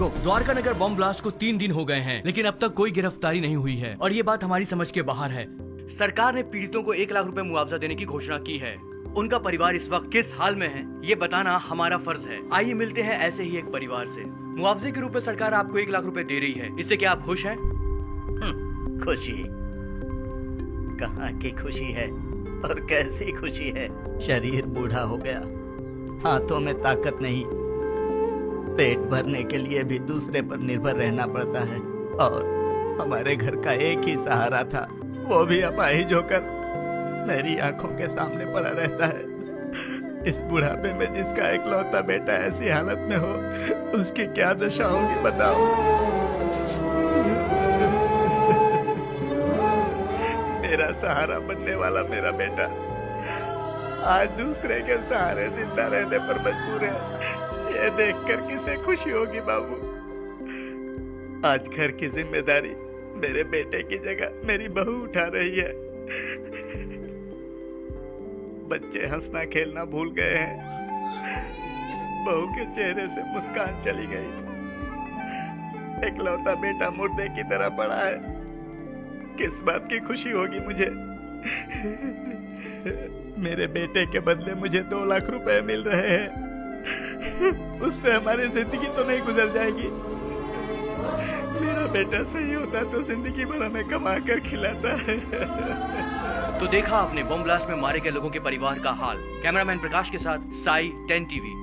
देखो, द्वारका नगर bomb blast को 3 दिन हो गए हैं, लेकिन अब तक कोई गिरफ्तारी नहीं हुई है और ये बात हमारी समझ के बाहर है। सरकार ने पीड़ितों को 1 लाख रुपए मुआवजा देने की घोषणा की है। उनका परिवार इस वक्त किस हाल में है, ये बताना हमारा फर्ज है। आइए मिलते हैं ऐसे ही एक परिवार से। मुआवजे के रूप में सरकार आपको 1 लाख रुपए दे रही है, इससे क्या आप खुश हैं? खुशी? कहाँ की खुशी है और कैसी खुशी है? शरीर बूढ़ा हो गया, हाथों में ताकत नहीं, पेट भरने के लिए भी दूसरे पर निर्भर रहना पड़ता है और हमारे घर का एक ही सहारा था, वो भी अपाहिज होकर मेरी आंखों के सामने पड़ा रहता है। इस बुढ़ापे में जिसका इकलौता बेटा ऐसी हालत में हो, उसकी क्या दशा होगी बताओ। मेरा सहारा बनने वाला मेरा बेटा आज दूसरे के सहारे जिंदा रहने पर मजबूर है। ये देखकर किसे खुशी होगी बाबू। आज घर की जिम्मेदारी मेरे बेटे की जगह मेरी बहू उठा रही है। बच्चे हंसना खेलना भूल गए हैं, बहू के चेहरे से मुस्कान चली गई। इकलौता बेटा मुर्दे की तरह पड़ा है, किस बात की खुशी होगी मुझे। मेरे बेटे के बदले मुझे 2 लाख रुपए मिल रहे हैं, उससे हमारी जिंदगी तो नहीं गुजर जाएगी। मेरा बेटा सही होता तो जिंदगी भर हमें कमा कर खिलाता है। तो देखा आपने बॉम्ब ब्लास्ट में मारे गए लोगों के परिवार का हाल। कैमरामैन प्रकाश के साथ साई 10 टीवी।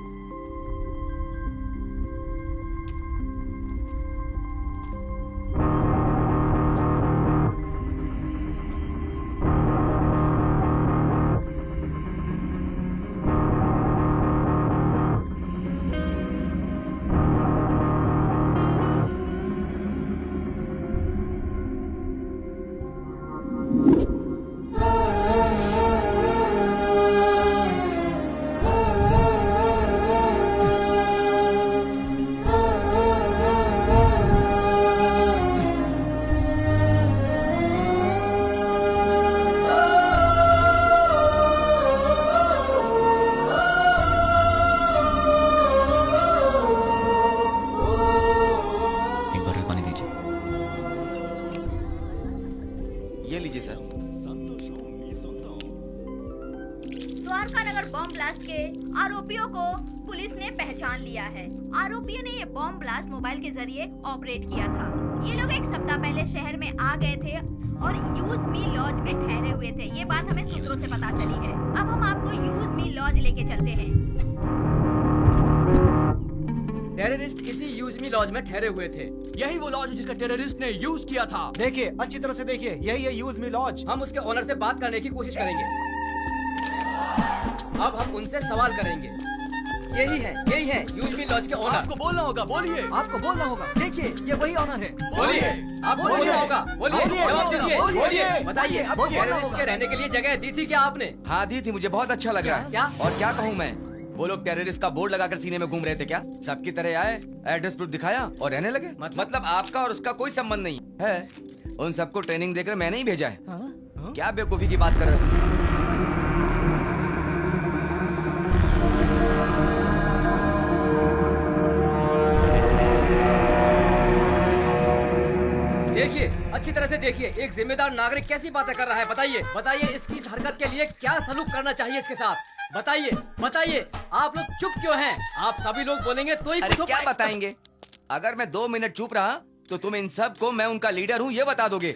द्वारका नगर बॉम्ब ब्लास्ट के आरोपियों को पुलिस ने पहचान लिया है। आरोपियों ने ये बॉम्ब ब्लास्ट मोबाइल के जरिए ऑपरेट किया था। ये लोग 1 सप्ताह पहले शहर में आ गए थे और यूज मी लॉज में ठहरे हुए थे। ये बात हमें सूत्रों से पता चली है। अब हम आपको यूज मी लॉज लेके चलते हैं। टेररिस्ट इसी यूज मी लॉज में ठहरे हुए थे। यही वो लॉज जिसका टेररिस्ट ने यूज किया था। देखिए, अच्छी तरह से देखिए, यही है यूज मी लॉज। हम उसके ओनर से बात करने की कोशिश करेंगे। अब हम उनसे सवाल करेंगे। यही है यूज मी लॉज के ओनर। आपको बोलना होगा, बोलिए। आपको बोलना होगा। देखिए, ये वही ओनर है। बोलिए। आपको बोलना होगा, बोलिए, जवाब दीजिए, बोलिए, बताइए। बोलिए। टेररिस्ट के रहने के लिए जगह दी थी क्या आपने? हाँ दी थी, मुझे बहुत अच्छा लग रहा है। क्या? और क्या कहूँ मैं, वो लोग टेररिस्ट का बोर्ड लगाकर सीने में घूम रहे थे क्या? सबकी तरह आए, एड्रेस प्रूफ दिखाया और रहने लगे। मतलब आपका और उसका कोई संबंध नहीं है। उन सबको ट्रेनिंग देकर मैंने ही भेजा है। क्या बेवकूफी की बात कर रहे हो? देखिए, अच्छी तरह से देखिए, एक जिम्मेदार नागरिक कैसी बातें कर रहा है। बताइए इसकी इस हरकत के लिए क्या सलूक करना चाहिए इसके साथ। बताइए, आप लोग चुप क्यों हैं? आप सभी लोग बोलेंगे तो ही अरे क्या बताएंगे? अगर मैं 2 मिनट चुप रहा तो तुम इन सब को मैं उनका लीडर हूँ ये बता दोगे।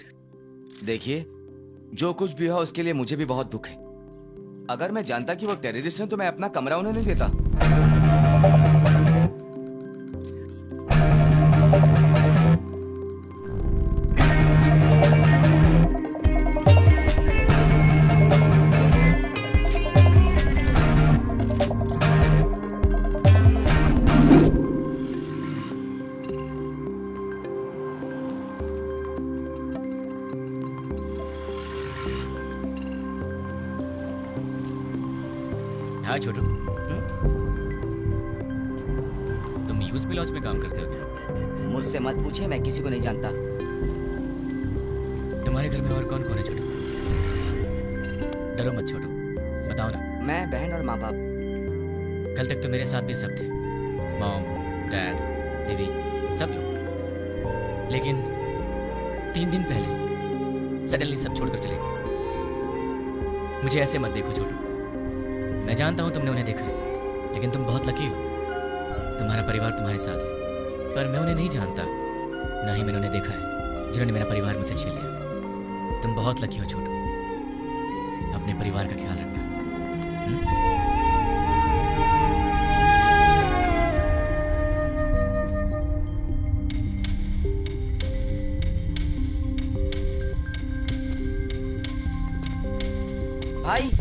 देखिए, जो कुछ भी हो उसके लिए मुझे भी बहुत दुख है। अगर मैं जानता कि वो टेररिस्ट हैं तो मैं अपना कमरा उन्हें नहीं देता। हाँ छोटू, तुम यूज मी लॉज में काम करते हो क्या? मुझसे मत पूछे, मैं किसी को नहीं जानता। तुम्हारे घर में और कौन कौन है छोटू? डरो मत छोटू, बताओ ना। मैं, बहन और माँ बाप। कल तक तो मेरे साथ भी सब थे। मॉम, डैड, दीदी। सब लोग। लेकिन 3 दिन पहले सडनली सब छोड़कर चले गए। मुझे ऐसे मत देखो छोटू, मैं जानता हूं तुमने उन्हें देखा है, लेकिन तुम बहुत लकी हो, तुम्हारा परिवार तुम्हारे साथ है। पर मैं उन्हें नहीं जानता, ना ही मैंने उन्हें देखा है जिन्होंने मेरा परिवार मुझसे छीन लिया। तुम बहुत लकी हो छोटू, अपने परिवार का ख्याल रखना। भाई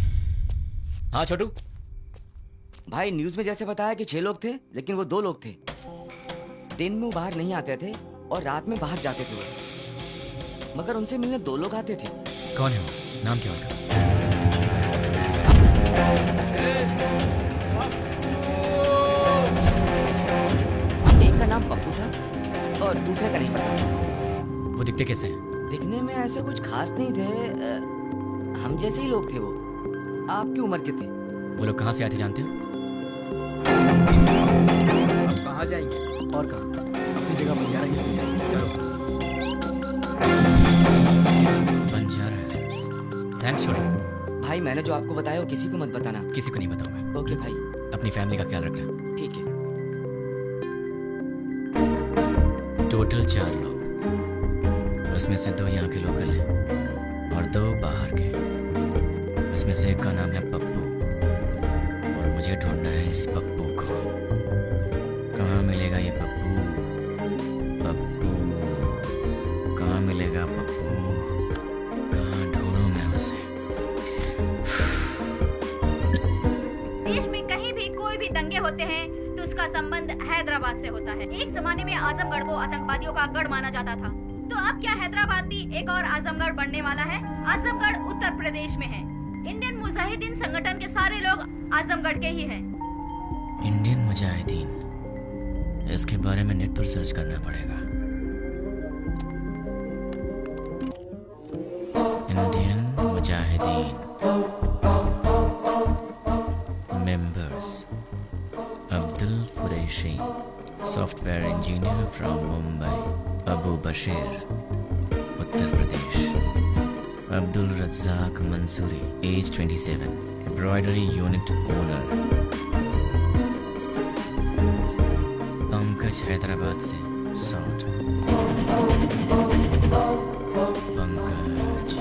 हाँ छोटू। भाई न्यूज में जैसे बताया कि 6 लोग थे, लेकिन वो 2 लोग थे। दिन में वो बाहर नहीं आते थे और रात में बाहर जाते थे वो, मगर उनसे मिलने 2 लोग आते थे। कौन है वो? नाम क्या उनका? एक का नाम पप्पू था और दूसरे का नहीं पता। वो दिखते कैसे हैं? दिखने में ऐसे कुछ खास नहीं थे, हम जैसे ही लोग थे वो। आपकी उम्र के थे। वो लोग कहाँ से आए थे जानते हो? अब कहाँ जाएंगे और कहाँ? अपनी जगह बंजारा हिल्स में जाएंगे। चलो। बंजारा हिल्स। थैंक्स छोटू। भाई मैंने जो आपको बताया वो किसी को मत बताना। किसी को नहीं बताऊंगा। ओके भाई। अपनी फैमिली का ख्याल रखना। ठीक है। टोटल 4 लोग, उसमें से 2 यहाँ के लोकल हैं और 2 बाहर के। उसमें से एक का नाम है पप्पू और मुझे ढूंढना है इस पप्पू को। कहाँ मिलेगा ये पप्पू? पप्पू कहाँ मिलेगा? पप्पू कहाँ ढूंढूं मैं उसे? देश में कहीं भी कोई भी दंगे होते हैं तो उसका संबंध हैदराबाद से होता है। एक जमाने में आजमगढ़ को आतंकवादियों का गढ़ माना जाता था, तो अब क्या हैदराबाद भी एक और आजमगढ़ बनने वाला है? आजमगढ़ उत्तर प्रदेश में है। इंडियन मुजाहिदीन संगठन के सारे लोग आजमगढ़ के ही हैं। इंडियन मुजाहिदीन, इसके बारे में नेट पर सर्च करना पड़ेगा। Indian Mujahideen members: Abdul Qureshi, software engineer from Mumbai, Abu Bashir, Uttar Pradesh, Abdul Razak Mansuri, age 27, embroidery unit owner, Pankaj Hyderabad से, साउथ। पंकज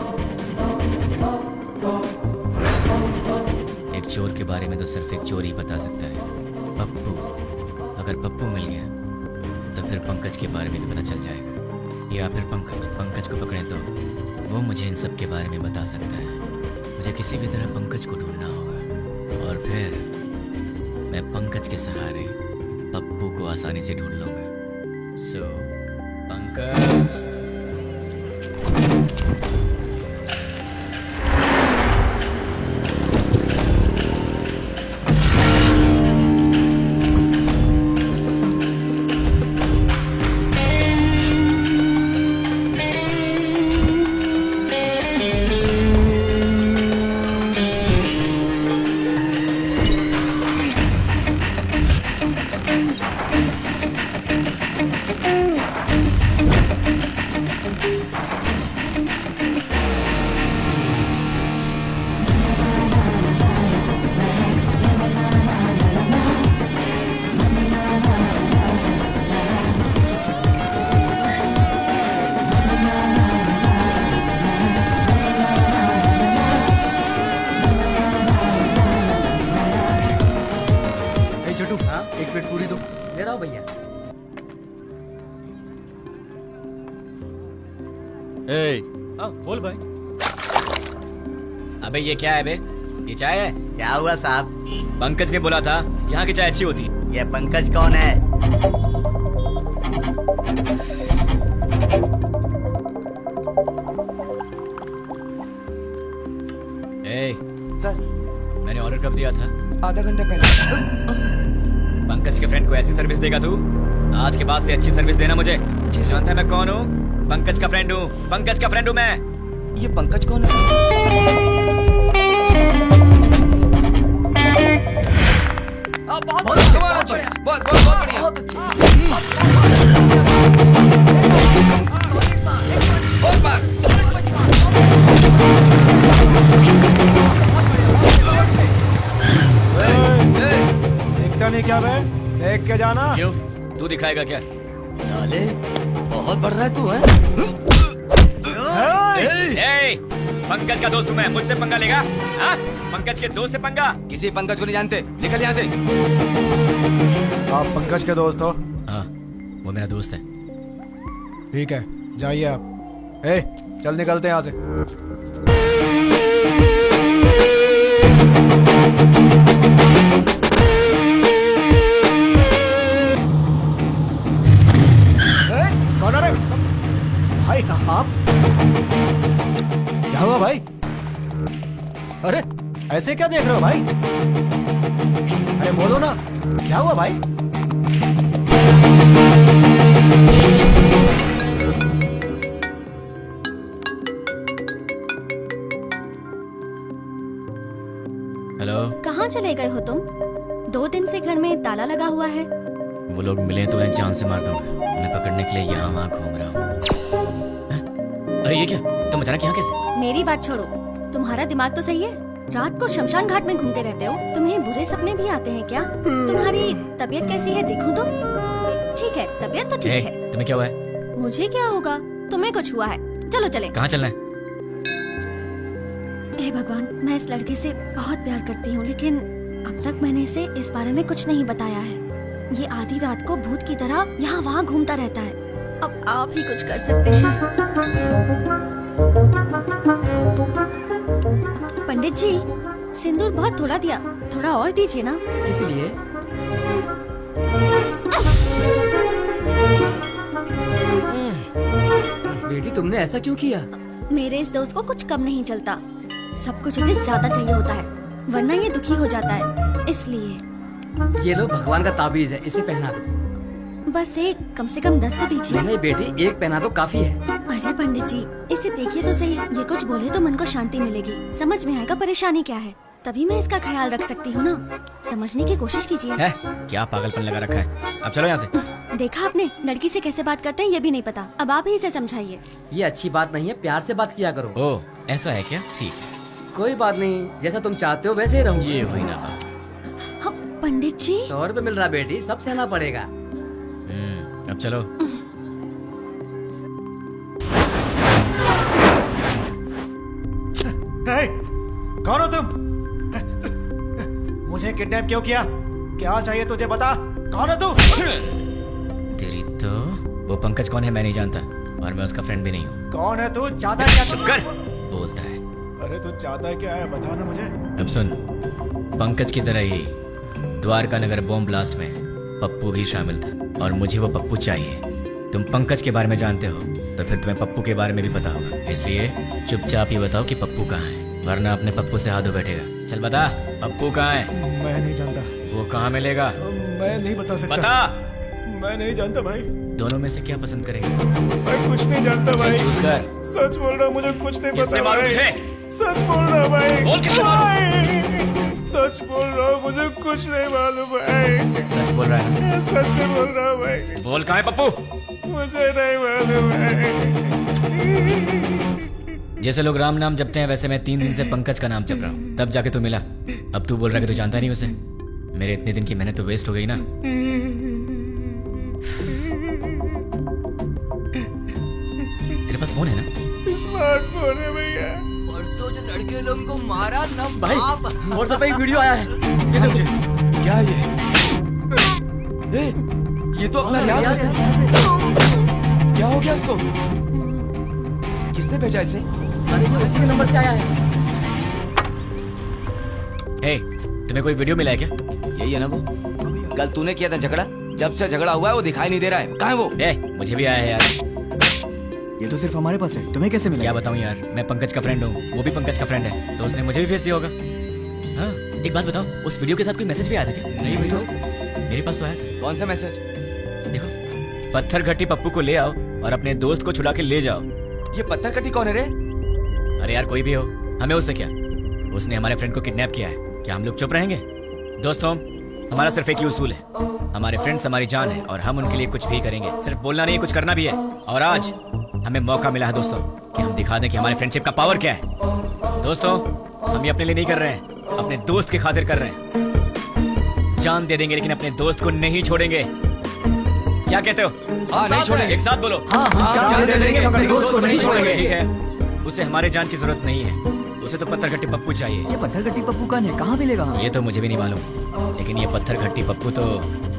एक चोर के बारे में तो सिर्फ एक चोर ही बता सकता है, पप्पू। अगर पप्पू मिल गया तो फिर पंकज के बारे में भी पता चल जाएगा, या फिर पंकज को पकड़े तो वो मुझे इन सब के बारे में बता सकता है। मुझे किसी भी तरह पंकज को ढूंढना होगा और फिर मैं पंकज के सहारे पप्पू को आसानी से ढूंढ लूंगा। सो पंकज। एक प्लेट पूरी दो। ले रहा हूँ भैया। हाँ बोल भाई। अबे ये क्या है बे? ये चाय है? क्या हुआ साहब? पंकज ने बोला था यहाँ की चाय अच्छी होती है। ये पंकज कौन है? ए, सर मैंने ऑर्डर कब दिया था? आधा घंटा पहले। पंकज के फ्रेंड को ऐसी सर्विस देगा तू? आज के बाद से अच्छी सर्विस देना मुझे। जानता है मैं कौन हूँ? पंकज का फ्रेंड हूँ। पंकज का फ्रेंड हूँ मैं। ये पंकज कौन है सर? बहुत अच्छे, बहुत बढ़िया। बहुत बहुत बहुत बढ़िया। बहुत अच्छे। बहुत बार। देखता नहीं क्या बे? देख के जाना। क्यों? तू दिखाएगा क्या? साले बहुत बढ़ रहा है तू, हैं? पंकज का दोस्त मैं, मुझसे पंगा लेगा? हाँ? पंकज के दोस्त से पंगा? किसी पंकज को नहीं जानते, निकल यहाँ से। आप पंकज के दोस्त हो? हाँ, वो मेरा दोस्त है। ठीक है, जाइए आप। चल निकलते हैं यहाँ से। कौन है रे? भाई आप? क्या हुआ भाई? अरे ऐसे क्या देख रहे हो भाई? अरे बोलो ना, क्या हुआ भाई? हेलो। कहाँ चले गए हो तुम? 2 दिन से घर में ताला लगा हुआ है। वो लोग मिले तो उन्हें जान से मार दूंगा। उन्हें पकड़ने के लिए यहाँ वहाँ घूम रहा हूँ। अरे ये क्या? तुम अचानक यहाँ कैसे? मेरी बात छोड़ो, तुम्हारा दिमाग तो सही है? रात को शमशान घाट में घूमते रहते हो। तुम्हें बुरे सपने भी आते हैं क्या? तुम्हारी तबीयत कैसी है देखूं तो? ठीक है, तबीयत तो ठीक है। तुम्हें क्या हुआ है? मुझे क्या होगा? तुम्हें कुछ हुआ है? चलो चले। कहाँ चलना है? हे भगवान, मैं इस लड़के से बहुत प्यार करती हूँ, लेकिन अब तक मैंने इसे इस बारे में कुछ नहीं बताया है। ये आधी रात को भूत की तरह यहाँ वहाँ घूमता रहता है। अब आप ही कुछ कर सकते हैं। पंडित जी, सिंदूर बहुत थोड़ा दिया, थोड़ा और दीजिए ना। इसलिए बेटी तुमने ऐसा क्यों किया? मेरे इस दोस्त को कुछ कम नहीं चलता, सब कुछ उसे ज्यादा चाहिए होता है, वरना ये दुखी हो जाता है। इसलिए ये लो भगवान का ताबीज है, इसे पहना दो। बस एक, कम से कम 10 तो दीजिए। नहीं बेटी, एक पहना दो काफी है। अरे पंडित जी, इसे देखिए तो सही, ये कुछ बोले तो मन को शांति मिलेगी, समझ में आएगा परेशानी क्या है, तभी मैं इसका ख्याल रख सकती हूँ ना। समझने की कोशिश कीजिए। है? क्या पागलपन लगा रखा है? अब चलो यहाँ से। देखा आपने, लड़की से कैसे बात करते हैं ये भी नहीं पता। अब आप ही इसे समझाइए। ये अच्छी बात नहीं है, प्यार से बात किया करो। ओह, ऐसा है क्या? ठीक है। कोई बात नहीं, जैसा तुम चाहते हो वैसे ही रहूंगी। ये हुई ना बात। हाँ, पंडित जी। 100 रुपए मिल रहा बेटी, सब सहना पड़ेगा। अब चलो। कौन हो तुम? मुझे किडनैप क्यों किया? क्या चाहिए तुझे, बता। कौन है तू? तेरी तो वो पंकज कौन है मैं नहीं जानता, और मैं उसका फ्रेंड भी नहीं हूँ। कौन है तू? चाहता है क्या? चुप कर। बोलता है। अरे तू चाहता है क्या है, बता ना मुझे। अब सुन, पंकज की तरह ही द्वारका नगर बॉम्ब ब्लास्ट में पप्पू भी शामिल था, और मुझे वो पप्पू चाहिए। तुम पंकज के बारे में जानते हो तो फिर तुम्हें पप्पू के बारे में भी पता होगा, इसलिए चुपचाप ही बताओ कि पप्पू कहाँ है, वरना अपने पप्पू से हाथ धो बैठेगा। चल बता, पप्पू कहाँ है? मैं नहीं जानता। वो कहाँ मिलेगा? मैं नहीं बता सकता। बता। मैं नहीं जानता भाई। दोनों में से क्या पसंद करेगा? मैं कुछ नहीं जानता भाई। चूज कर। सच बोल रहा हूँ, मुझे कुछ नहीं किससे पता मालूम भाई। तुझे? सच बोल रहा हूँ भाई। बोल किससे सच बोल रहा हूँ, मुझे कुछ नहीं मालूम भाई। सच बोल रहा है ना? सच में बोल रहा हूँ भाई। बोल कहाँ है पप्पू? मुझे नहीं मालूम भाई। जैसे लोग राम नाम जपते हैं, वैसे मैं 3 दिन से पंकज का नाम जप रहा हूँ, तब जाके तू मिला। अब तू बोल रहा है कि तू जानता नहीं उसे। मेरे इतने दिन की मेहनत तो वेस्ट हो गई ना। तेरे पास फोन है ना? स्मार्टफोन है भैया। परसों जो लड़के लोगों को मारा ना भाई, बाप। व्हाट्सएप पे एक वीडियो आया है। ये देखो। क्या ये तो अपना रियाज है। क्या हो गया इसको? किसने भेजा इसे? अरे ये उसी के नंबर से आया है। हे, तुम्हें कोई वीडियो मिला है क्या? यही है ना वो? कल तूने किया था झगड़ा, जब से झगड़ा हुआ है वो दिखाई नहीं दे रहा है। कहाँ है वो? मुझे भी आया है यार। ये तो सिर्फ हमारे पास है, तुम्हें कैसे मिला? क्या बताऊं यार, मैं पंकज का फ्रेंड हूँ, वो भी पंकज का फ्रेंड है, तो उसने मुझे भी भेज दिया होगा। हाँ, एक बात बताओ, उस वीडियो के साथ कोई मैसेज भी आया था क्या? नहीं तो मेरे पास तो आया था। कौन सा मैसेज? देखो, पत्थर घटी पप्पू को ले आओ और अपने दोस्त को छुड़ा के ले जाओ। ये पत्थर कटी कौन है रे? अरे यार कोई भी हो, हमें उससे क्या? उसने हमारे फ्रेंड को किडनैप किया है, क्या हम लोग चुप रहेंगे? दोस्तों, हमारा सिर्फ एक ही उसूल है, हमारे फ्रेंड्स हमारी जान है और हम उनके लिए कुछ भी करेंगे। सिर्फ बोलना नहीं, कुछ करना भी है। और आज हमें मौका मिला है दोस्तों कि हम दिखा दें कि हमारे फ्रेंडशिप का पावर क्या है। दोस्तों, हम ये अपने लिए नहीं कर रहे हैं, अपने दोस्त की खातिर कर रहे हैं। जान दे देंगे लेकिन अपने दोस्त को नहीं छोड़ेंगे। क्या कहते हो? हाँ, नहीं छोड़ेंगे। एक साथ बोलो। जान दे देंगे, अपने दोस्त को नहीं छोड़ेंगे। ठीक है, उसे हमारे जान की जरूरत नहीं है, उसे तो पत्थर घट्टी पप्पू चाहिए। ये पत्थर गट्टी पप्पू कौन है, कहाँ मिलेगा? ये तो मुझे भी नहीं मालूम, लेकिन ये पत्थर घट्टी पप्पू तो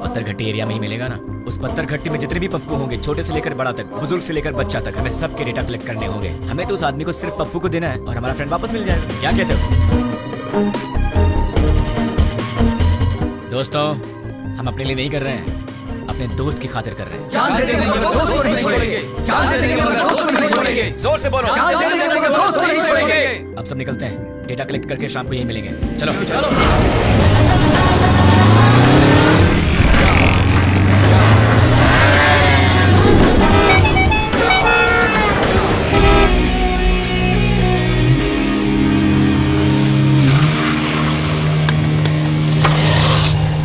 पत्थर घट्टी एरिया में ही मिलेगा ना। उस पत्थर घट्टी में जितने भी पप्पू होंगे, छोटे से लेकर बड़ा तक, बुजुर्ग से लेकर बच्चा तक, हमें सबके डेटा कलेक्ट करने होंगे। हमें तो उस आदमी को सिर्फ पप्पू को देना है और हमारा फ्रेंड वापस मिल जाएगा। क्या कहते हो दोस्तों? हम अपने लिए नहीं कर रहे हैं, अपने दोस्त की खातिर कर रहे हैं। जान दे देंगे मगर दोस्त को नहीं छोड़ेंगे। जान दे देंगे मगर दोस्त को नहीं छोड़ेंगे। जोर से बोलो। जान दे देंगे मगर दोस्त को नहीं छोड़ेंगे। अब सब निकलते हैं, डेटा कलेक्ट करके शाम को यही मिलेंगे। चलो चलो।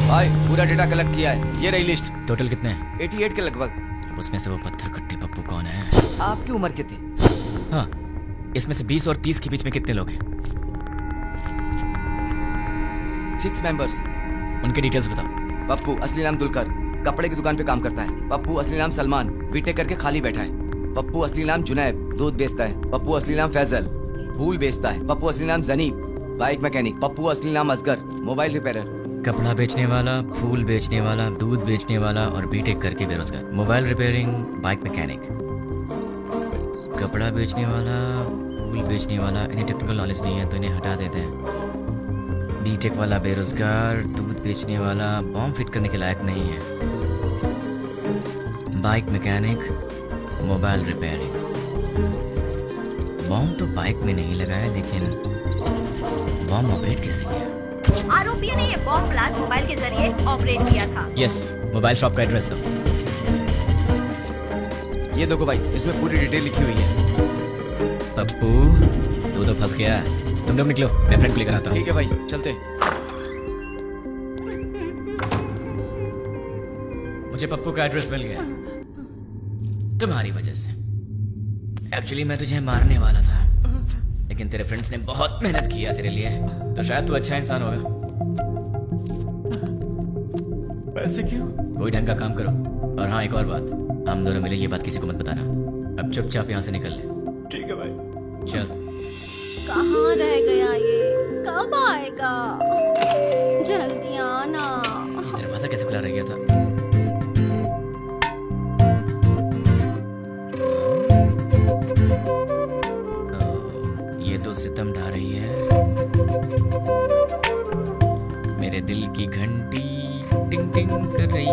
भाई पूरा डेटा कलेक्ट किया है, ये रही लिस्ट। टोटल कितने हैं? 88 के लगभग। अब उसमें से वो पत्थर घट्टी पप्पू कौन है? आपकी उम्र के थे? हाँ, इसमें से 20 और 30 के बीच में कितने लोग हैं? 6 मेंबर्स। उनके डिटेल्स बताओ। पप्पू असली नाम दुलकर, कपड़े की दुकान पे काम करता है। पप्पू असली नाम सलमान, बीटेक करके खाली बैठा है। पप्पू असली नाम जुनैद, दूध बेचता है। पप्पू असली नाम फैजल, फूल बेचता है। पप्पू असली नाम जनीब, बाइक मैकेनिक। पप्पू असली नाम असगर, मोबाइल रिपेयरर। कपड़ा बेचने वाला, फूल बेचने वाला, दूध बेचने वाला और बीटेक करके बेरोजगार। Mobile repairing, bike mechanic. कपड़ा बेचने वाला, फूल बेचने वाला, इन्हें टेक्निकल नॉलेज नहीं है तो इन्हें हटा देते हैं। बीटेक वाला बेरोजगार, दूध बेचने वाला बॉम्ब फिट करने के लायक नहीं है। Bike mechanic, mobile repairing. Bomb तो बाइक में नहीं लगाया, लेकिन बॉम्ब ऑपरेट कैसे किया? आरोपियों ने ये बॉम्ब ब्लास्ट मोबाइल के जरिए ऑपरेट किया था। यस, मोबाइल शॉप का एड्रेस दो। ये देखो भाई, इसमें पूरी डिटेल लिखी हुई है। पप्पू, तू तो फंस गया। तुम लोग निकलो, मैं फ्रेंड को लेकर आता हूँ। ठीक है भाई, चलते। मुझे पप्पू का एड्रेस मिल गया तुम्हारी वजह से। एक्चुअली मैं तुझे मारने वाला था, लेकिन तेरे फ्रेंड्स ने बहुत मेहनत किया तेरे लिए, तो शायद तू अच्छा इंसान होगा। पैसे क्यों? कोई ढंग का काम करो। और हाँ, एक और बात, हम दोनों मिले ये बात किसी को मत बताना। अब चुपचाप यहाँ से निकल ले। ठीक है भाई। चल। कहाँ रह गया ये? कब आएगा? जल्दी आना। दरवाजा कैसे खुला रह गया था? ये तो सितम ढा रही है। मेरे दिल की घंटी टिंग टिंग कर रही है।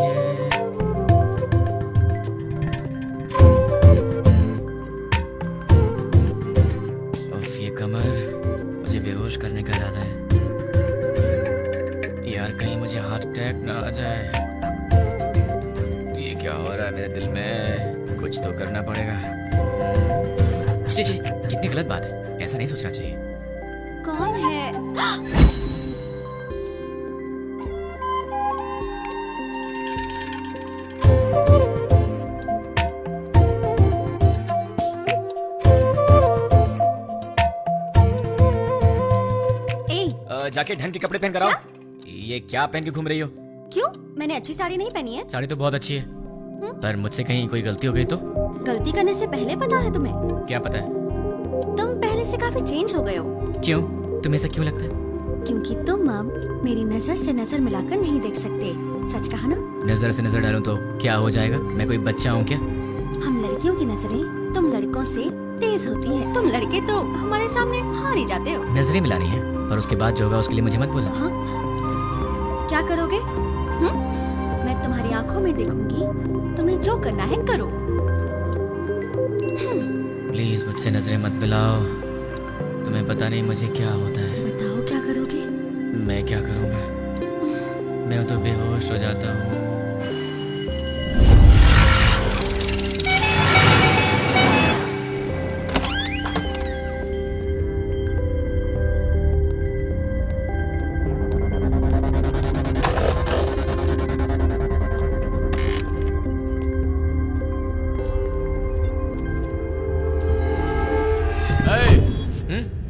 उफ, ये कमर, मुझे बेहोश करने का इरादा है। यार कहीं मुझे हार्ट अटैक ना आ जाए। ये क्या हो रहा है मेरे दिल में? कुछ तो करना पड़ेगा। जी जी, कितनी गलत बात है, ऐसा नहीं सोचना चाहिए। कौन है? जाके ढंग के कपड़े पहन कर आओ। ये क्या पहन के घूम रही हो? क्यों? मैंने अच्छी साड़ी नहीं पहनी है। साड़ी तो बहुत अच्छी है, पर मुझसे कहीं कोई गलती हो गई तो? गलती करने से पहले पता है तुम्हें? क्या पता है? तुम पहले से काफी चेंज हो गए हो। क्यों? तुम्हें ऐसा क्यों लगता है? क्योंकि तुम अब मेरी नजर से नजर मिलाकर नहीं देख सकते। सच कहा ना? नजर से नजर डालूं तो क्या हो जाएगा? मैं कोई बच्चा हूँ क्या? हम लड़कियों की नजरें तुम लड़कों से तेज होती है। तुम लड़के तो हमारे सामने हार ही जाते हो। नजरें मिलानी है, पर उसके बाद जो होगा उसके लिए मुझे मत बोलना। हाँ? क्या करोगे? मैं तुम्हारी आंखों में देखूंगी, तुम्हें जो करना है करो। प्लीज मुझसे नजरें मत मिलाओ, तुम्हें पता नहीं मुझे क्या होता है। बताओ क्या करोगे? मैं क्या करूँगा? मैं तो बेहोश हो जाता हूँ।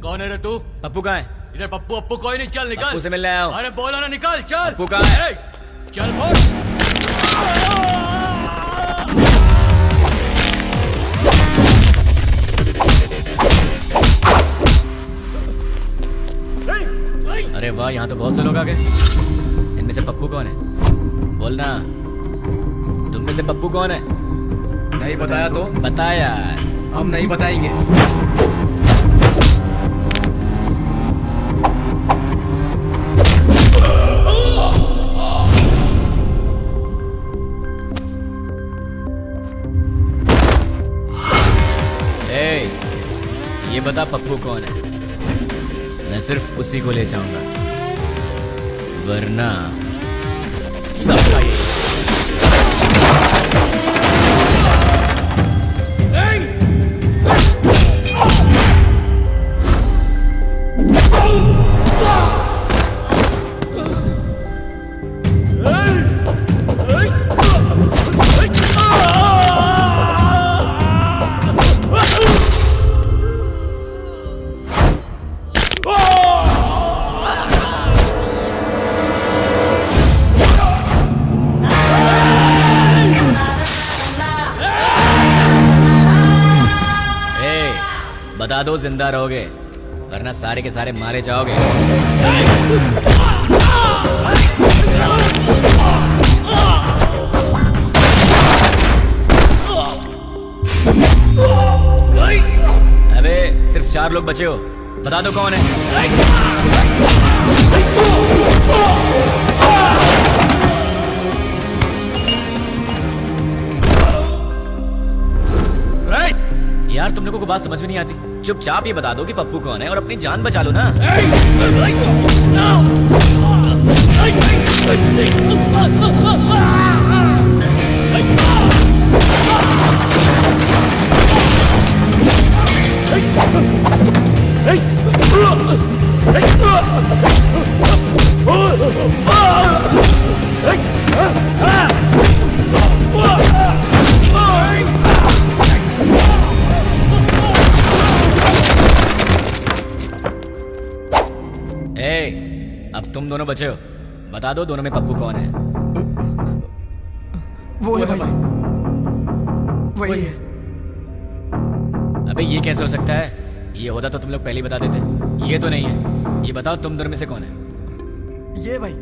कौन है रे तू? पप्पू कहाँ है? इधर पप्पू अप्पू कोई नहीं, चल निकल। पप्पू से मिलने आया हूँ। अरे बोला ना निकल, चल। पप्पू कहाँ है? ए, चल बोल। अरे वाह, यहाँ तो बहुत से लोग आ गए। इनमें से पप्पू कौन है? बोलना, तुम में से पप्पू कौन है? नहीं बताया तो? बता यार। हम नहीं बताएंगे। ए, ये बता पप्पू कौन है? मैं सिर्फ उसी को ले जाऊंगा, वरना सबका ये। बता दो, जिंदा रहोगे, वरना सारे के सारे मारे जाओगे। अबे सिर्फ 4 लोग बचे हो, बता दो कौन है? यार तुम लोगों को बात समझ में नहीं आती। चुपचाप ये बता दो कि पप्पू कौन है और अपनी जान बचा लो ना। अब तुम दोनों बचे हो, बता दो दोनों में पप्पू कौन है? वो है भाई, वही है। अबे ये कैसे हो सकता है? ये होता तो तुम लोग पहले ही बता देते। ये तो नहीं है। ये बताओ तुम दोनों में से कौन है? ये भाई।